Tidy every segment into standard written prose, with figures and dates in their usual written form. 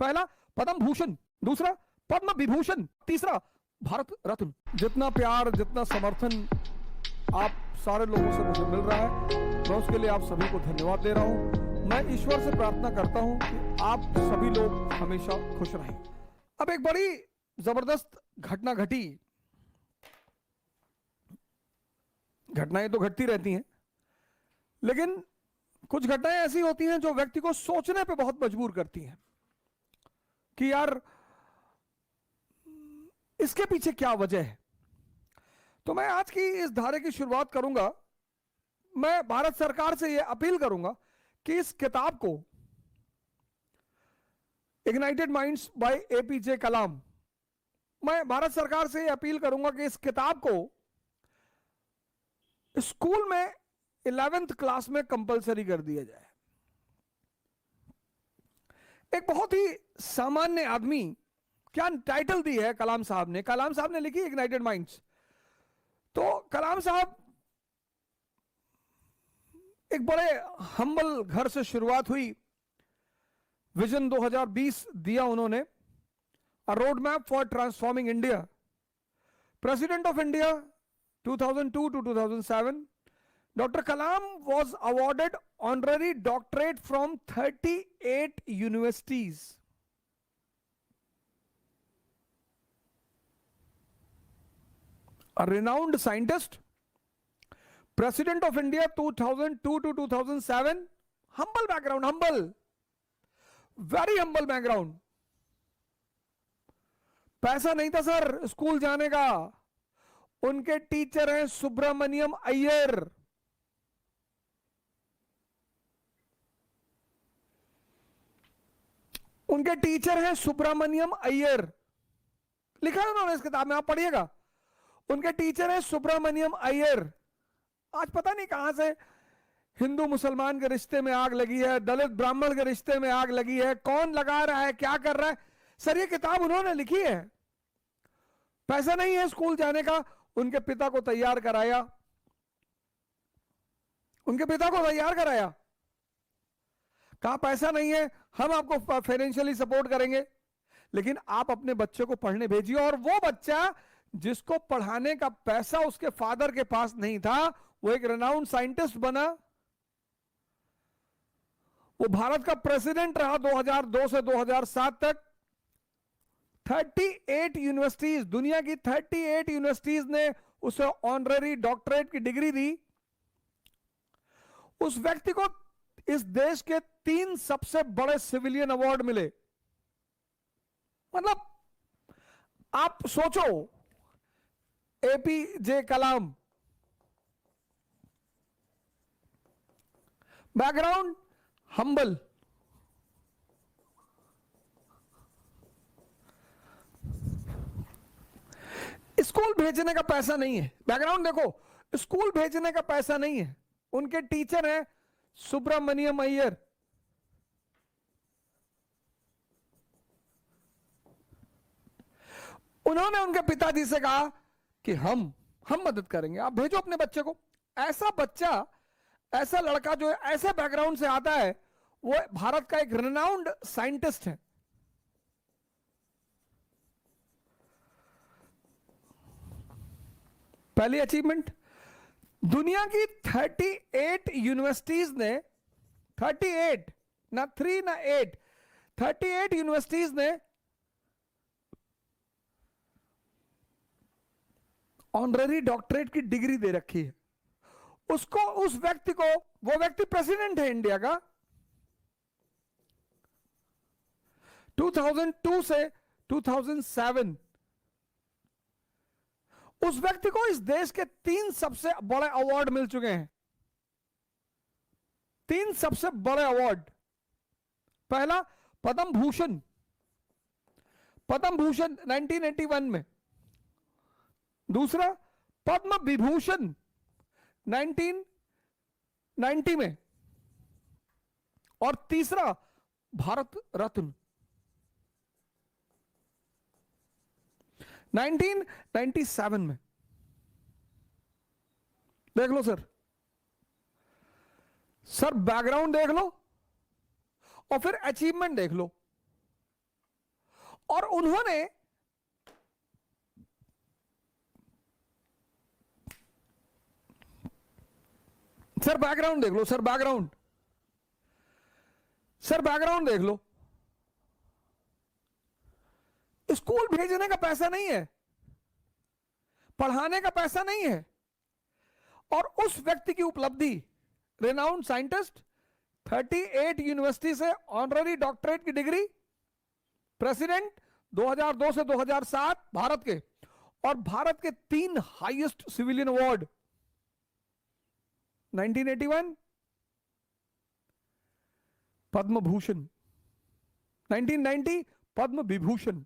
पहला पद्म भूषण, दूसरा पद्म विभूषण, तीसरा भारत रत्न। जितना प्यार, जितना समर्थन आप सारे लोगों से मुझे मिल रहा है, मैं उसके लिए आप सभी को धन्यवाद दे रहा हूं। मैं ईश्वर से प्रार्थना करता हूं कि आप सभी लोग हमेशा खुश रहें। अब एक बड़ी जबरदस्त घटना घटी। घटनाएं तो घटती रहती हैं, लेकिन कुछ घटनाएं ऐसी होती हैं जो व्यक्ति को सोचने पे बहुत मजबूर करती हैं कि यार इसके पीछे क्या वजह है। तो मैं आज की इस धारे की शुरुआत करूंगा। मैं भारत सरकार से यह अपील करूंगा कि इस किताब को इग्नाइटेड माइंड्स बाय एपीजे कलाम, मैं भारत सरकार से यह अपील करूंगा कि इस किताब को स्कूल में 11th क्लास में कंपलसरी कर दिया जाए। एक बहुत ही सामान्य आदमी, क्या टाइटल दी है कलाम साहब ने? कलाम साहब ने लिखी इग्नाइटेड माइंड्स। तो कलाम साहब एक बड़े हम्बल घर से शुरुआत हुई। विजन 2020 दिया उन्होंने, a road map for transforming India. President of India 2002 to 2007. Dr. Kalam was awarded honorary doctorate from 38 universities. A renowned scientist, President of India 2002 to 2007. Humble background, humble, very humble background. पैसा नहीं था sir school जाने का। उनके teacher हैं सुब्रमण्यम अय्यर। उनके teacher हैं सुब्रमण्यम अय्यर, लिखा है उन्होंने इस किताब में, आप पढ़िएगा। उनके टीचर हैं सुब्रमण्यम अय्यर। आज पता नहीं कहां से हिंदू मुसलमान के रिश्ते में आग लगी है, दलित ब्राह्मण के रिश्ते में आग लगी है, कौन लगा रहा है, क्या कर रहा है। सर ये किताब उन्होंने लिखी है। पैसा नहीं है स्कूल जाने का, उनके पिता को तैयार कराया, उनके पिता को तैयार कराया। कहा पैसा नहीं है, हम आपको फाइनेंशियली सपोर्ट करेंगे, लेकिन आप अपने बच्चे को पढ़ने भेजिए। और वो बच्चा जिसको पढ़ाने का पैसा उसके फादर के पास नहीं था, वो एक रेनाउंड साइंटिस्ट बना। वो भारत का प्रेसिडेंट रहा 2002 से 2007 तक। 38 यूनिवर्सिटीज, दुनिया की 38 यूनिवर्सिटीज ने उसे ऑनररी डॉक्टरेट की डिग्री दी। उस व्यक्ति को इस देश के 3 सबसे बड़े सिविलियन अवार्ड मिले। मतलब आप सोचो, एपीजे कलाम, बैकग्राउंड हम्बल, स्कूल भेजने का पैसा नहीं है। बैकग्राउंड देखो, स्कूल भेजने का पैसा नहीं है। उनके टीचर हैं सुब्रमण्यम अय्यर। उन्होंने उनके पिताजी से कहा कि हम मदद करेंगे, आप भेजो अपने बच्चे को। ऐसा बच्चा, ऐसा लड़का जो ऐसे बैकग्राउंड से आता है, वो भारत का एक रेनाउंड साइंटिस्ट है। पहली अचीवमेंट, दुनिया की 38 यूनिवर्सिटीज ने, 38 ना 3 ना 8, 38 यूनिवर्सिटीज ने ऑनररी डॉक्टरेट की डिग्री दे रखी है उसको, उस व्यक्ति को। वो व्यक्ति प्रेसिडेंट है इंडिया का 2002 से 2007। उस व्यक्ति को इस देश के 3 सबसे बड़े अवार्ड मिल चुके हैं। 3 सबसे बड़े अवार्ड। पहला पद्म भूषण, पद्म भूषण 1981 में। दूसरा पद्म विभूषण 1990 में। और तीसरा भारत रत्न 1997 में। देख लो सर, बैकग्राउंड देख लो और फिर अचीवमेंट देख लो। और उन्होंने सर बैकग्राउंड देख लो, सर बैकग्राउंड, सर बैकग्राउंड देख लो। स्कूल भेजने का पैसा नहीं है, पढ़ाने का पैसा नहीं है, और उस व्यक्ति की उपलब्धि, रेनाउंड साइंटिस्ट, 38 यूनिवर्सिटी से ऑनररी डॉक्टरेट की डिग्री, प्रेसिडेंट 2002 से 2007 भारत के, और भारत के 3 highest civilian award, 1981 Padma Bhushan, 1990 Padma Vibhushan,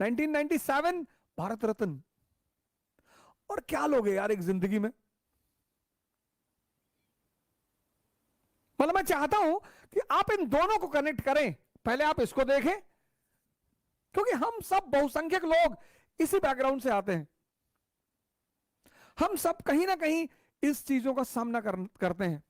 1997 Bharat Ratna. और क्या लोग हैं यार एक जिंदगी में। मतलब मैं चाहता हूं कि आप इन दोनों को कनेक्ट करें। पहले आप इसको देखें, क्योंकि हम सब बहुसंख्यक लोग इसी बैकग्राउंड से आते हैं। हम सब कहीं ना कहीं इस चीजों का सामना करते हैं।